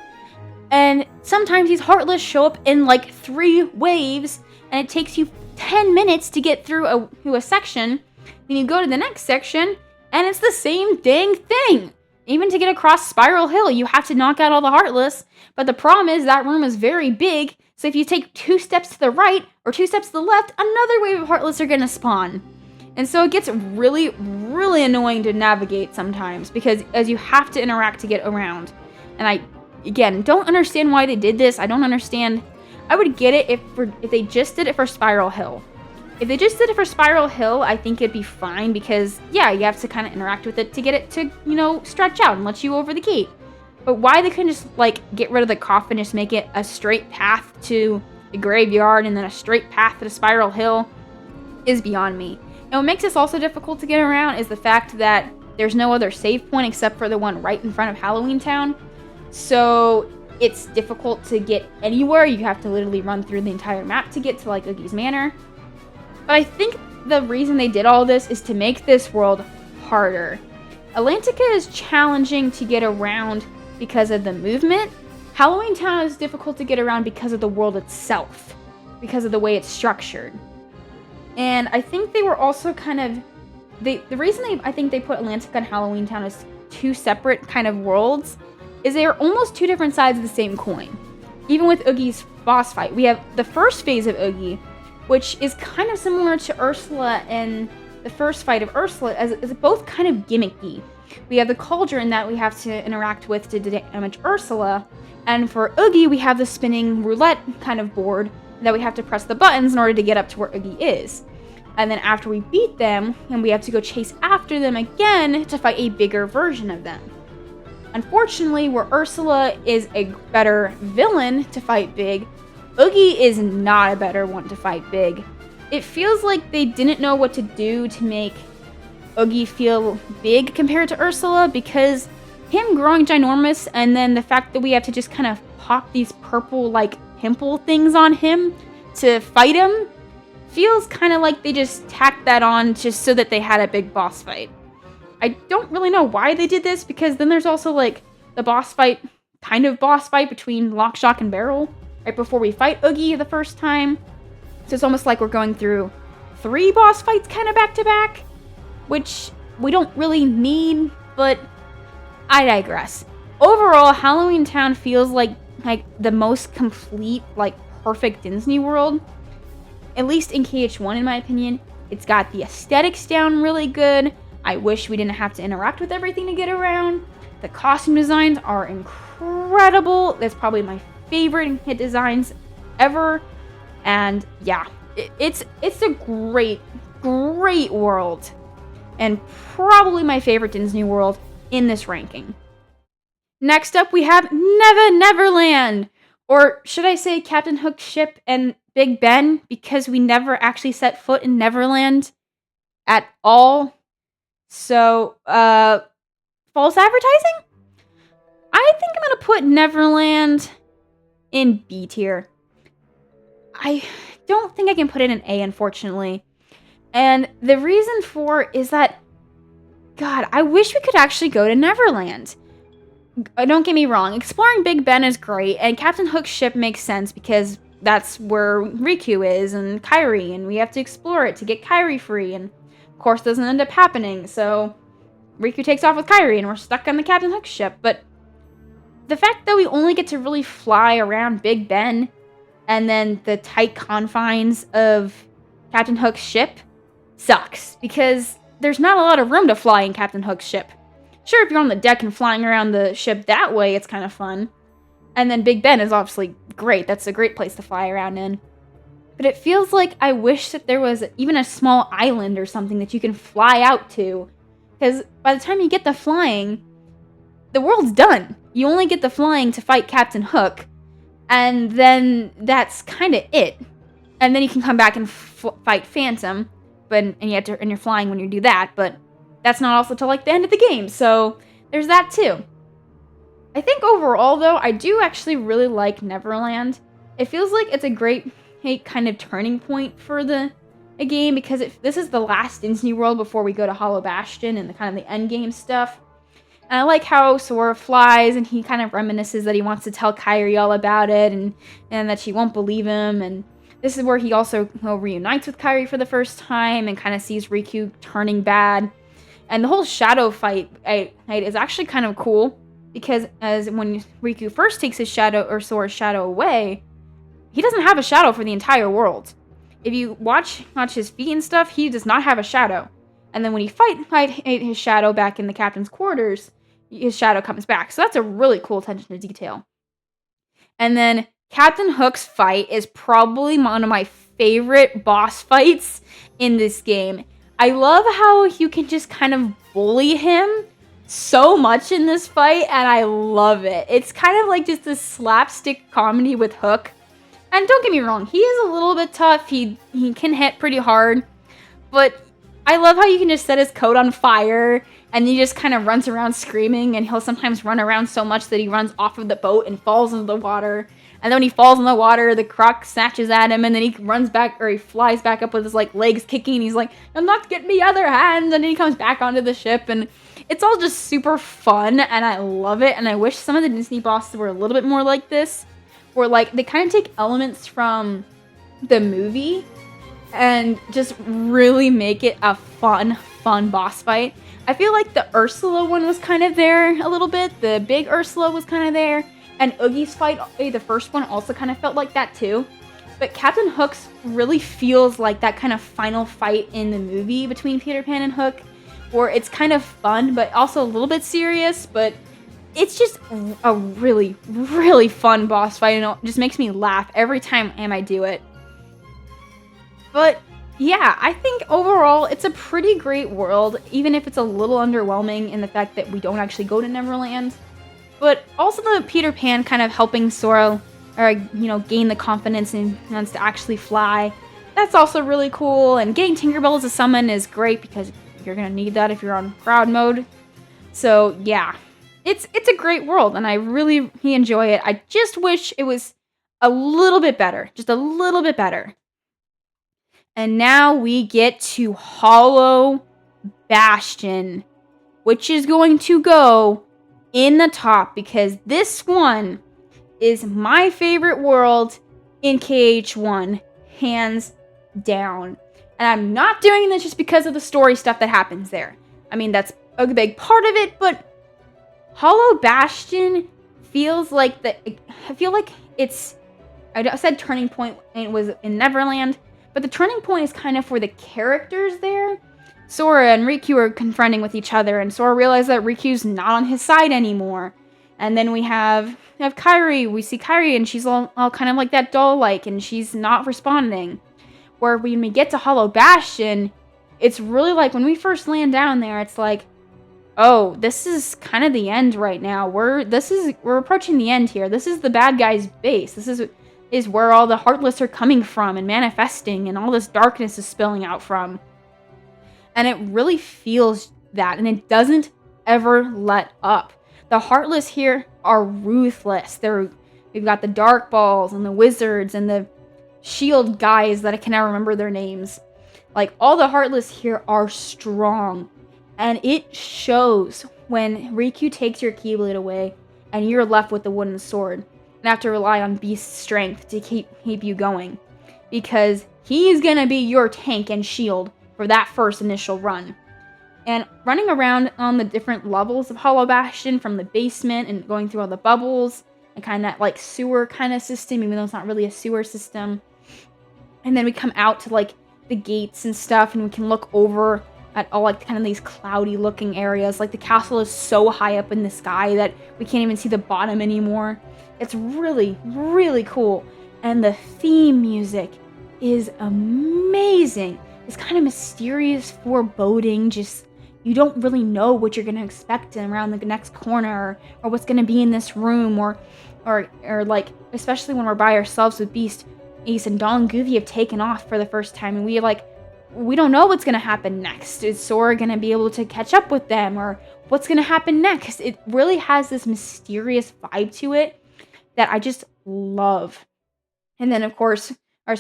And sometimes these Heartless show up in like 3 waves, and it takes you 10 minutes to get through a section. Then you go to the next section, and it's the same dang thing. Even to get across Spiral Hill, you have to knock out all the Heartless. But the problem is that room is very big, so if you take 2 steps to the right or 2 steps to the left, another wave of Heartless are gonna spawn. And so it gets really, really annoying to navigate sometimes because as you have to interact to get around. And I, again, don't understand why they did this. I don't understand. I would get it if they just did it for Spiral Hill. If they just did it for Spiral Hill, I think it'd be fine because, yeah, you have to kind of interact with it to get it to, you know, stretch out and let you over the gate. But why they couldn't just, like, get rid of the coffin, just make it a straight path to the graveyard and then a straight path to the Spiral Hill is beyond me. And what makes this also difficult to get around is the fact that there's no other save point except for the one right in front of Halloween Town. So it's difficult to get anywhere. You have to literally run through the entire map to get to, like, Oogie's Manor. But I think the reason they did all this is to make this world harder. Atlantica is challenging to get around because of the movement. Halloween Town is difficult to get around because of the world itself, because of the way it's structured. And I think they were also kind of... the reason I think they put Atlantica and Halloween Town as 2 separate kind of worlds is they are almost 2 different sides of the same coin. Even with Oogie's boss fight, we have the first phase of Oogie, which is kind of similar to Ursula in the first fight of Ursula, as it's both kind of gimmicky. We have the cauldron that we have to interact with to damage Ursula, and for Oogie, we have the spinning roulette kind of board that we have to press the buttons in order to get up to where Oogie is. And then after we beat them, and we have to go chase after them again to fight a bigger version of them. Unfortunately, where Ursula is a better villain to fight big, Oogie is not a better one to fight big. It feels like they didn't know what to do to make Oogie feel big compared to Ursula, because him growing ginormous and then the fact that we have to just kind of pop these purple like pimple things on him to fight him feels kind of like they just tacked that on just so that they had a big boss fight. I don't really know why they did this, because then there's also like the boss fight between Lock, Shock, and Barrel right before we fight Oogie the first time. So it's almost like we're going through 3 boss fights kind of back to back, which we don't really need, but I digress. Overall, Halloween Town feels like the most complete, like perfect Disney World. At least in KH1, in my opinion. It's got the aesthetics down really good. I wish we didn't have to interact with everything to get around. The costume designs are incredible. That's probably my favorite hit designs ever. And yeah, it's a great world. And probably my favorite Disney World in this ranking. Next up, we have Neverland. Or should I say Captain Hook's ship and Big Ben, because we never actually set foot in Neverland at all. So, false advertising? I think I'm gonna put Neverland in B tier. I don't think I can put it in A, unfortunately. And the reason for it is that, God, I wish we could actually go to Neverland. Don't get me wrong, exploring Big Ben is great, and Captain Hook's ship makes sense because that's where Riku is and Kairi, and we have to explore it to get Kairi free, and of course doesn't end up happening, so Riku takes off with Kairi and we're stuck on the Captain Hook ship. But the fact that we only get to really fly around Big Ben and then the tight confines of Captain Hook's ship sucks, because there's not a lot of room to fly in Captain Hook's ship. Sure, if you're on the deck and flying around the ship that way, it's kind of fun. And then Big Ben is obviously great. That's a great place to fly around in. But it feels like I wish that there was even a small island or something that you can fly out to. Because by the time you get the flying, the world's done. You only get the flying to fight Captain Hook. And then that's kind of it. And then you can come back and fight Phantom. And you're flying when you do that. But that's not also till like the end of the game. So there's that too. I think overall, though, I do actually really like Neverland. It feels like it's a great kind of turning point for the game, because this is the last Disney World before we go to Hollow Bastion and the kind of the end game stuff. And I like how Sora flies and he kind of reminisces that he wants to tell Kairi all about it and that she won't believe him. And this is where he also reunites with Kairi for the first time and kind of sees Riku turning bad. And the whole shadow fight is actually kind of cool, because as when Riku first takes his shadow or Sora's shadow away, he doesn't have a shadow for the entire world. If you watch his feet and stuff, he does not have a shadow. And then when he fight his shadow back in the captain's quarters, his shadow comes back. So that's a really cool attention to detail. And then Captain Hook's fight is probably one of my favorite boss fights in this game. I love how you can just kind of bully him so much in this fight, and I love it. It's kind of like just this slapstick comedy with Hook. And don't get me wrong, he is a little bit tough. He can hit pretty hard. But I love how you can just set his coat on fire and he just kind of runs around screaming, and he'll sometimes run around so much that he runs off of the boat and falls into the water. And then when he falls in the water, the croc snatches at him, and then he runs back, or he flies back up with his like legs kicking, and he's like, "I'm not getting me other hand," and then he comes back onto the ship, and it's all just super fun, and I love it. And I wish some of the Disney bosses were a little bit more like this, where like they kind of take elements from the movie and just really make it a fun boss fight. I feel like the Ursula one was kind of there a little bit. The big Ursula was kind of there. And Oogie's fight, the first one, also kind of felt like that too. But Captain Hook's really feels like that kind of final fight in the movie between Peter Pan and Hook, where it's kind of fun, but also a little bit serious, but it's just a really, really fun boss fight, and it just makes me laugh every time I do it. But yeah, I think overall it's a pretty great world, even if it's a little underwhelming in the fact that we don't actually go to Neverland. But also the Peter Pan kind of helping Sora, or gain the confidence and wants to actually fly. That's also really cool. And getting Tinkerbell as a summon is great because you're gonna need that if you're on crowd mode. So yeah, it's a great world, and I really enjoy it. I just wish it was a little bit better, just a little bit better. And now we get to Hollow Bastion, which is going to go in the top because this one is my favorite world in KH1, hands down. And I'm not doing this just because of the story stuff that happens there. I mean, that's a big part of it, but Hollow Bastion feels like I feel like it's, I said turning point, and it was in Neverland, but the turning point is kind of for the characters there. Sora and Riku are confronting with each other, and Sora realizes that Riku's not on his side anymore. And then we have Kairi. We see Kairi, and she's all kind of like that doll-like, and she's not responding. Where when we get to Hollow Bastion, it's really like when we first land down there, it's like, oh, this is kind of the end right now. We're approaching the end here. This is the bad guy's base. This is where all the Heartless are coming from and manifesting, and all this darkness is spilling out from. And it really feels that, and it doesn't ever let up. The Heartless here are ruthless. We've got the Dark Balls and the Wizards and the Shield guys that I can never remember their names. Like, all the Heartless here are strong. And it shows when Riku takes your Keyblade away and you're left with the wooden sword and have to rely on Beast's strength to keep you going. Because he's gonna be your tank and shield for that first initial run. And running around on the different levels of Hollow Bastion, from the basement and going through all the bubbles, and kind of that like sewer kind of system, even though it's not really a sewer system. And then we come out to like the gates and stuff, and we can look over at all like kind of these cloudy looking areas. Like the castle is so high up in the sky that we can't even see the bottom anymore. It's really, really cool. And the theme music is amazing. It's kind of mysterious, foreboding, just you don't really know what you're going to expect around the next corner, or what's going to be in this room, or like, especially when we're by ourselves with Beast, Ace, and Dawn and Goofy have taken off for the first time, and we don't know what's going to happen next. Is Sora going to be able to catch up with them, or what's going to happen next? It really has this mysterious vibe to it that I just love. And then, of course,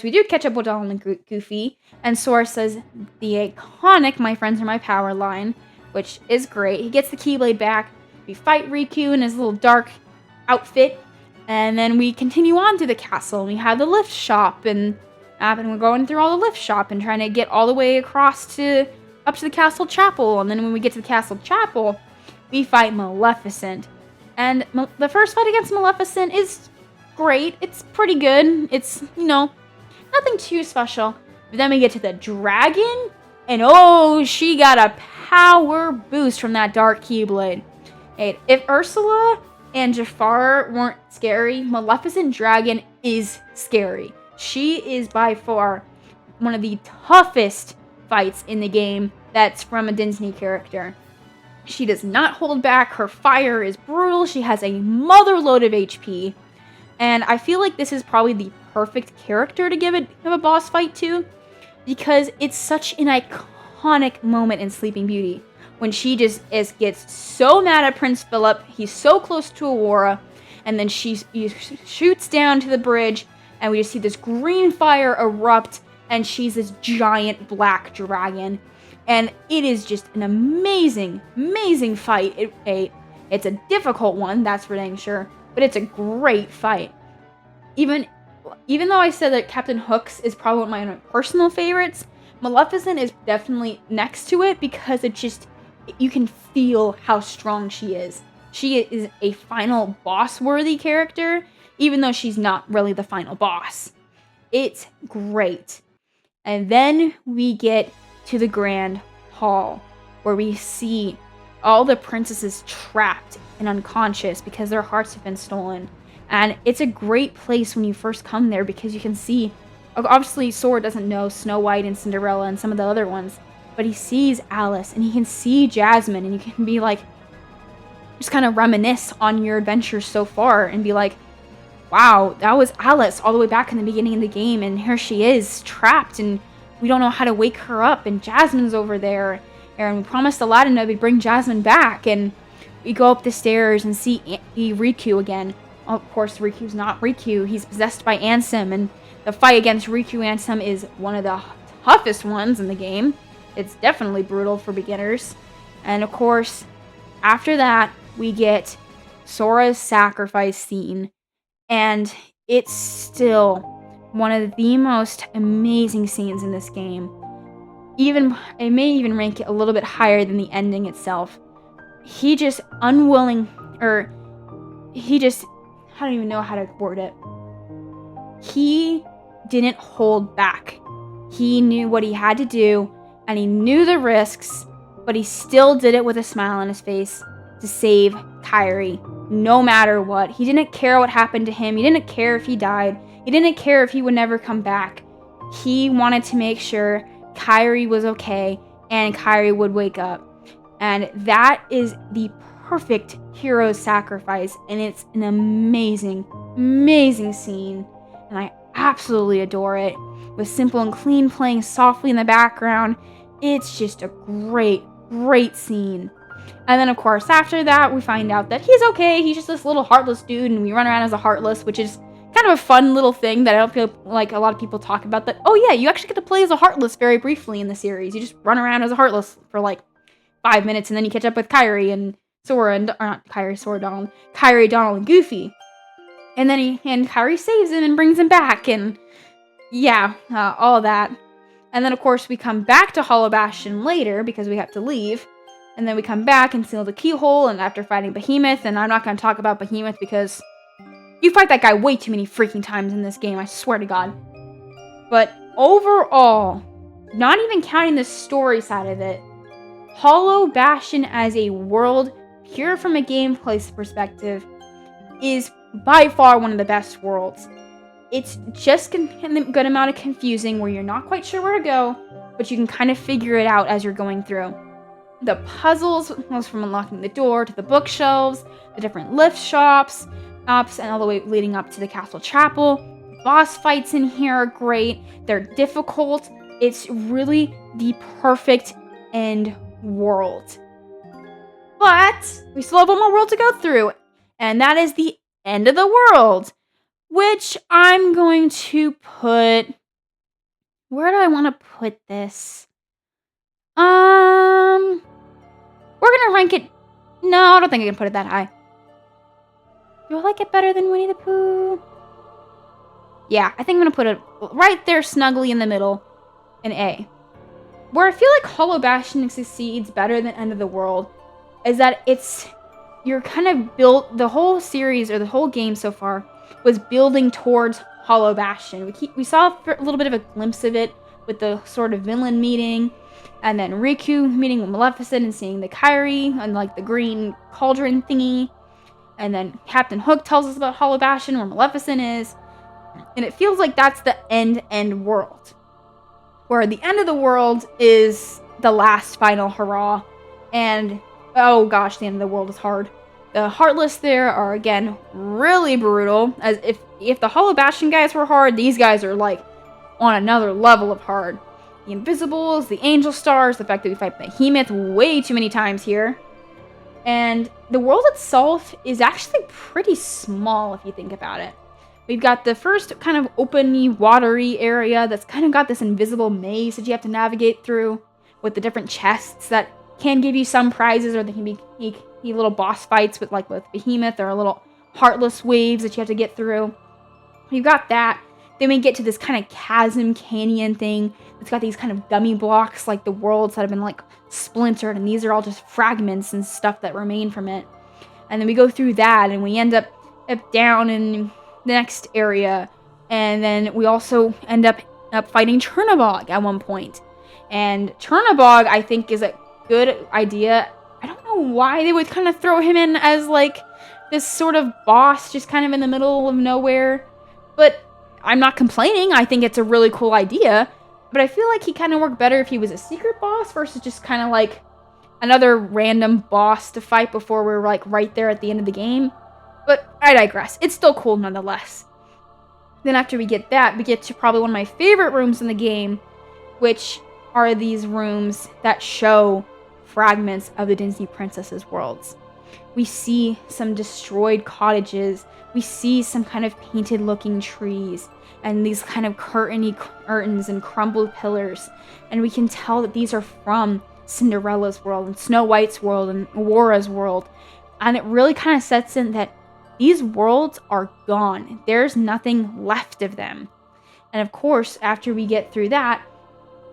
we do catch up with Dawn and Goofy, and Sora says the iconic "My friends are my power" line, which is great. He gets the Keyblade back. We fight Riku in his little dark outfit, and then we continue on to the castle. We have the lift shop, and we're going through all the lift shop and trying to get all the way across up to the castle chapel. And then when we get to the castle chapel, we fight Maleficent. And the first fight against Maleficent is great. It's pretty good. It's, nothing too special. But then we get to the dragon, and oh, she got a power boost from that dark Keyblade. Hey, if Ursula and Jafar weren't scary, Maleficent Dragon is scary. She is by far one of the toughest fights in the game that's from a Disney character. She does not hold back. Her fire is brutal. She has a motherload of HP. And I feel like this is probably the perfect character to give a boss fight to, because it's such an iconic moment in Sleeping Beauty when she just gets so mad at Prince Philip. He's so close to Aurora, and then she shoots down to the bridge, and we just see this green fire erupt, and she's this giant black dragon. And it is just an amazing, amazing fight. It's a difficult one, that's for dang sure, but it's a great fight. Even though I said that Captain Hook's is probably one of my personal favorites, Maleficent is definitely next to it, because you can feel how strong she is. She is a final boss-worthy character, even though she's not really the final boss. It's great. And then we get to the Grand Hall, where we see all the princesses trapped and unconscious because their hearts have been stolen. And it's a great place when you first come there because you can see, obviously Sora doesn't know Snow White and Cinderella and some of the other ones, but he sees Alice and he can see Jasmine, and you can be like, just kind of reminisce on your adventures so far and be like, wow, that was Alice all the way back in the beginning of the game, and here she is trapped and we don't know how to wake her up, and Jasmine's over there, and we promised Aladdin that we'd bring Jasmine back, and we go up the stairs and see Riku again. Of course, Riku's not Riku, he's possessed by Ansem, and the fight against Riku Ansem is one of the toughest ones in the game. It's definitely brutal for beginners. And of course, after that, we get Sora's sacrifice scene, and it's still one of the most amazing scenes in this game. It may even rank it a little bit higher than the ending itself. He just I don't even know how to word it. He didn't hold back. He knew what he had to do, and he knew the risks, but he still did it with a smile on his face to save Kairi, no matter what. He didn't care what happened to him. He didn't care if he died. He didn't care if he would never come back. He wanted to make sure Kairi was okay and Kairi would wake up. And that is the perfect hero sacrifice, and it's an amazing, amazing scene. And I absolutely adore it. With Simple and Clean playing softly in the background, it's just a great, great scene. And then, of course, after that, we find out that he's okay. He's just this little heartless dude, and we run around as a heartless, which is kind of a fun little thing that I don't feel like a lot of people talk about. That, oh yeah, you actually get to play as a heartless very briefly in the series. You just run around as a heartless for like 5 minutes, and then you catch up with Kairi and Sora, or not Kairi, Sora, Donald, Kairi, Donald, and Goofy. And then Kairi saves him and brings him back, and yeah, all that. And then, of course, we come back to Hollow Bastion later because we have to leave. And then we come back and seal the keyhole, and after fighting Behemoth, and I'm not going to talk about Behemoth because you fight that guy way too many freaking times in this game, I swear to God. But overall, not even counting the story side of it, Hollow Bastion as a world, pure from a gameplay perspective, is by far one of the best worlds. It's just a good amount of confusing where you're not quite sure where to go, but you can kind of figure it out as you're going through. The puzzles, goes from unlocking the door to the bookshelves, the different lift shops, and all the way leading up to the castle chapel. The boss fights in here are great. They're difficult. It's really the perfect end world. But we still have one more world to go through, and that is the end of the world, which I'm going to put... Where do I want to put this? We're gonna rank it... No, I don't think I can put it that high. Do I like it better than Winnie the Pooh? Yeah, I think I'm gonna put it right there snugly in the middle, an A. Where I feel like Hollow Bastion succeeds better than End of the World is that you're kind of built, the whole series or the whole game so far was building towards Hollow Bastion. We saw a little bit of a glimpse of it with the sort of villain meeting, and then Riku meeting with Maleficent and seeing the Kairi and like the green cauldron thingy. And then Captain Hook tells us about Hollow Bastion, where Maleficent is. And it feels like that's the end world. Where the end of the world is the last final hurrah. And, oh gosh, the end of the world is hard. The Heartless there are, again, really brutal. As if the Hollow Bastion guys were hard, these guys are, like, on another level of hard. The Invisibles, the Angel Stars, the fact that we fight Behemoth way too many times here. And the world itself is actually pretty small if you think about it. We've got the first kind of open-y, watery area that's kind of got this invisible maze that you have to navigate through with the different chests that can give you some prizes, or they can be little boss fights with Behemoth, or little heartless waves that you have to get through. We've got that. Then we get to this kind of chasm canyon thing. It's got these kind of gummy blocks, like the worlds that have been like splintered, and these are all just fragments and stuff that remain from it. And then we go through that, and we end up down in the next area And then we also end up fighting Chernobog at one point. And Chernobog, I think, is a good idea. I don't know why they would kind of throw him in as like this sort of boss just kind of in the middle of nowhere. But I'm not complaining. I think it's a really cool idea. But I feel like he kind of worked better if he was a secret boss versus just kind of like another random boss to fight before we're like right there at the end of the game. But I digress. It's still cool nonetheless. Then after we get that, we get to probably one of my favorite rooms in the game, which are these rooms that show fragments of the Disney princesses' worlds. We see some destroyed cottages. We see some kind of painted looking trees and these kind of curtains and crumbled pillars. And we can tell that these are from Cinderella's world and Snow White's world and Aurora's world. And it really kind of sets in that these worlds are gone. There's nothing left of them. And of course, after we get through that,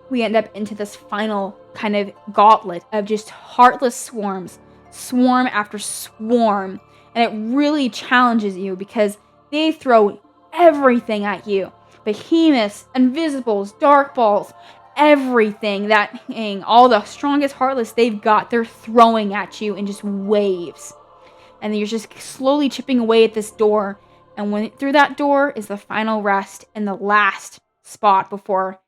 we end up into this final kind of gauntlet of just heartless swarms, swarm after swarm. And it really challenges you because they throw everything at you. Behemoths, invisibles, dark balls, everything all the strongest heartless they've got, they're throwing at you in just waves. And you're just slowly chipping away at this door. And through that door is the final rest and the last spot before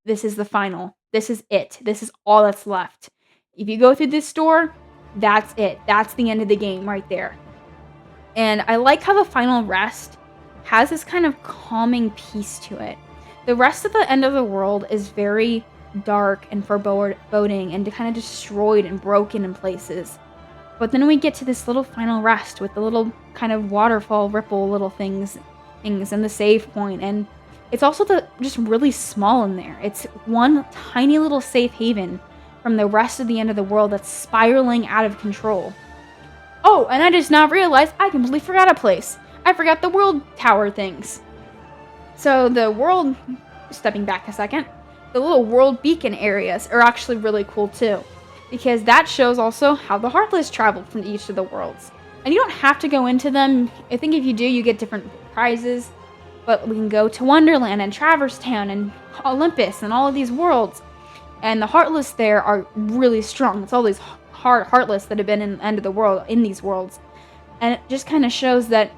this is the final. This is it. This is all that's left. If you go through this door, that's it. That's the end of the game right there. And I like how the final rest has this kind of calming peace to it. The rest of the end of the world is very dark and foreboding and kind of destroyed and broken in places. But then we get to this little final rest with the little kind of waterfall ripple little things and the save point. And it's also just really small in there. It's one tiny little safe haven from the rest of the end of the world that's spiraling out of control. Oh, and I just now realized I completely forgot a place. I forgot the world tower things. So the world, stepping back a second, the little world beacon areas are actually really cool too. Because that shows also how the Heartless traveled from each of the worlds. And you don't have to go into them. I think if you do, you get different prizes. But we can go to Wonderland and Traverse Town and Olympus and all of these worlds. And the Heartless there are really strong. It's all these Heartless that have been in the end of the world in these worlds. And it just kind of shows that,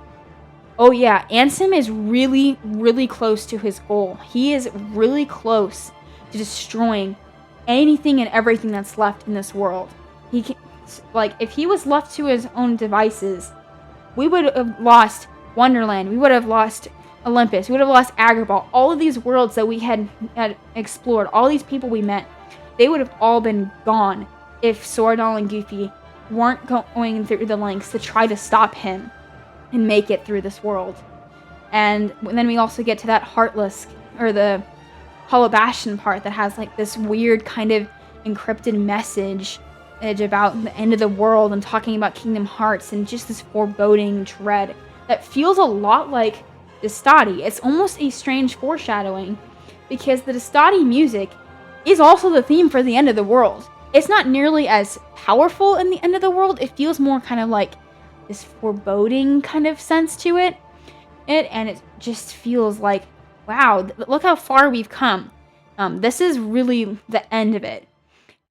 oh yeah, Ansem is really, really close to his goal. He is really close to destroying anything and everything that's left in this world. He can, like, if he was left to his own devices, we would have lost Wonderland. We would have lost Olympus. We would have lost Agrabah. All of these worlds that we had explored, all these people we met, they would have all been gone if Soradol and Goofy weren't going through the lengths to try to stop him and make it through this world. And then we also get to that Heartless, or the Hollow Bastion part that has like this weird kind of encrypted message about the end of the world and talking about Kingdom Hearts and just this foreboding dread that feels a lot like Destati. It's almost a strange foreshadowing because the Destati music is also the theme for the end of the world. It's not nearly as powerful in the end of the world. It feels more kind of like this foreboding kind of sense to it. And it just feels like, wow, look how far we've come. This is really the end of it.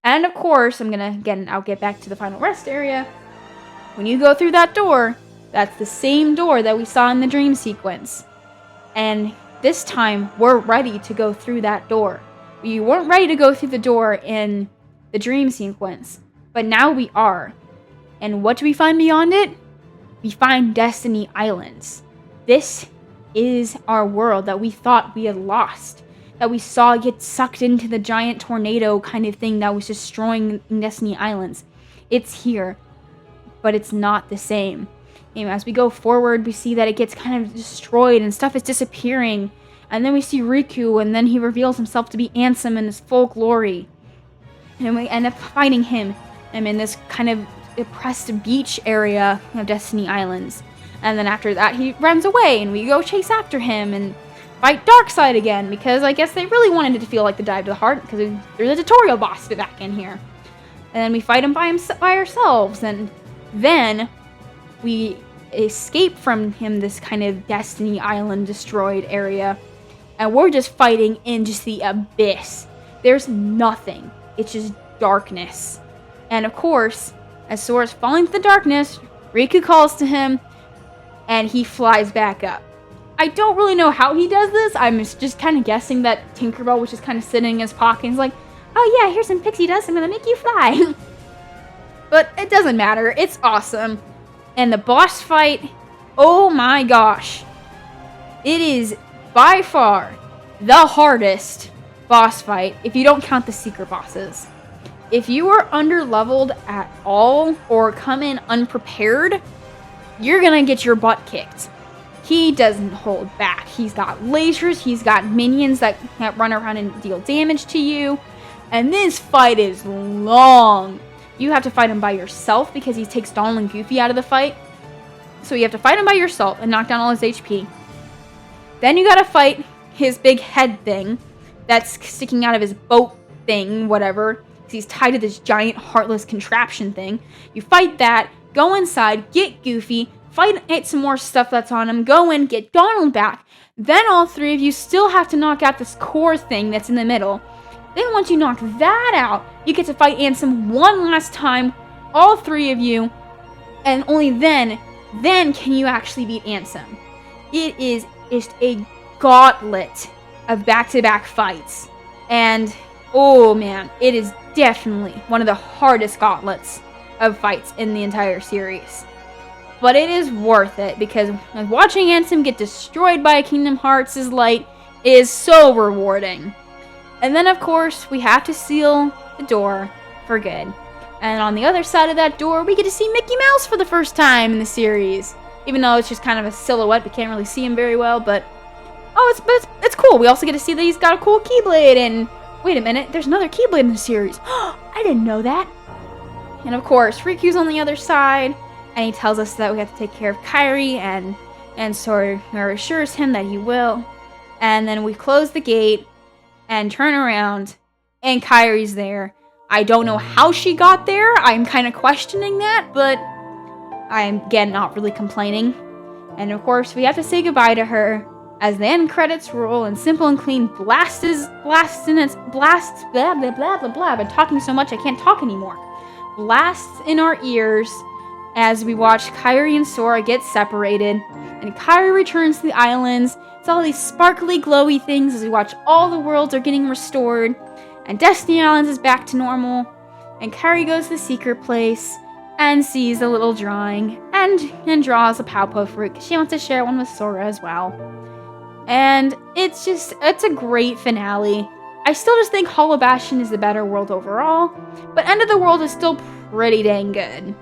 And of course, I'll get back to the final rest area. When you go through that door, that's the same door that we saw in the dream sequence. And this time, we're ready to go through that door. We weren't ready to go through the door in the dream sequence, but now we are. And what do we find beyond it? We find Destiny Islands. This is our world that we thought we had lost, that we saw get sucked into the giant tornado kind of thing that was destroying Destiny Islands. It's here, but it's not the same. And as we go forward, we see that it gets kind of destroyed and stuff is disappearing. And then we see Riku, and then he reveals himself to be Ansem in his full glory. And we end up fighting him in this kind of depressed beach area of Destiny Islands. And then after that, he runs away, and we go chase after him and fight Darkseid again, because I guess they really wanted it to feel like the Dive to the Heart, because there's a tutorial boss back in here. And then we fight him by ourselves, and then escaped from him this kind of Destiny Island destroyed area. And we're just fighting in just the abyss. There's nothing. It's just darkness. And of course, as Sora's falling through the darkness, Riku calls to him, and he flies back up. I don't really know how he does this. I'm just kind of guessing that Tinkerbell was just kind of sitting in his pocket and he's like, oh yeah, here's some pixie dust, I'm gonna make you fly. But it doesn't matter, it's awesome. And the boss fight, oh my gosh. It is by far the hardest boss fight if you don't count the secret bosses. If you are under-leveled at all or come in unprepared, you're gonna get your butt kicked. He doesn't hold back. He's got lasers, he's got minions that run around and deal damage to you. And this fight is long. You have to fight him by yourself because he takes Donald and Goofy out of the fight. So you have to fight him by yourself and knock down all his HP. Then you gotta fight his big head thing that's sticking out of his boat thing, whatever. He's tied to this giant heartless contraption thing. You fight that, go inside, get Goofy, fight some more stuff that's on him, go in, get Donald back. Then all three of you still have to knock out this core thing that's in the middle. Then once you knock that out, you get to fight Ansem one last time, all three of you, and only then can you actually beat Ansem. It is just a gauntlet of back-to-back fights. And, oh man, it is definitely one of the hardest gauntlets of fights in the entire series. But it is worth it because watching Ansem get destroyed by Kingdom Hearts' light is so rewarding. And then of course we have to seal the door for good. And on the other side of that door we get to see Mickey Mouse for the first time in the series. Even though it's just kind of a silhouette, we can't really see him very well, but it's cool. We also get to see that he's got a cool Keyblade, and wait a minute, there's another Keyblade in the series. I didn't know that. And of course, Riku's on the other side, and he tells us that we have to take care of Kairi, and Sora assures him that he will. And then we close the gate and turn around, and Kairi's there. I don't know how she got there. I'm kind of questioning that, but I'm, again, not really complaining. And of course, we have to say goodbye to her as the end credits roll and Simple and Clean blasts blah blah blah blah blah. I've been talking so much I can't talk anymore. Blasts in our ears as we watch Kairi and Sora get separated, and Kairi returns to the islands. It's all these sparkly, glowy things as we watch all the worlds are getting restored, and Destiny Islands is back to normal, and Kairi goes to the secret place and sees a little drawing and draws a Powpow fruit because she wants to share one with Sora as well. And it's a great finale. I still just think Hollow Bastion is the better world overall, but End of the World is still pretty dang good.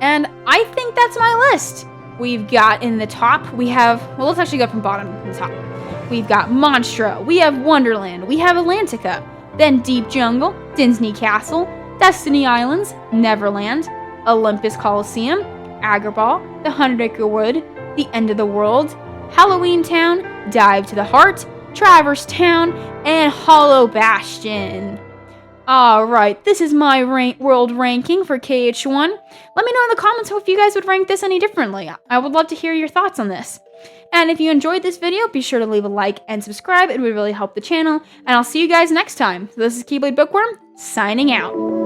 And I think that's my list. We've got in the top, we have, well, let's actually go from bottom to the top. We've got Monstra, we have Wonderland, we have Atlantica, then Deep Jungle, Disney Castle, Destiny Islands, Neverland, Olympus Coliseum, Agrabah, the 100-Acre Wood, the End of the World, Halloween Town, Dive to the Heart, Traverse Town, and Hollow Bastion. Alright, this is my world ranking for KH1. Let me know in the comments if you guys would rank this any differently. I would love to hear your thoughts on this. And if you enjoyed this video, be sure to leave a like and subscribe. It would really help the channel. And I'll see you guys next time. So this is Keyblade Bookworm, signing out.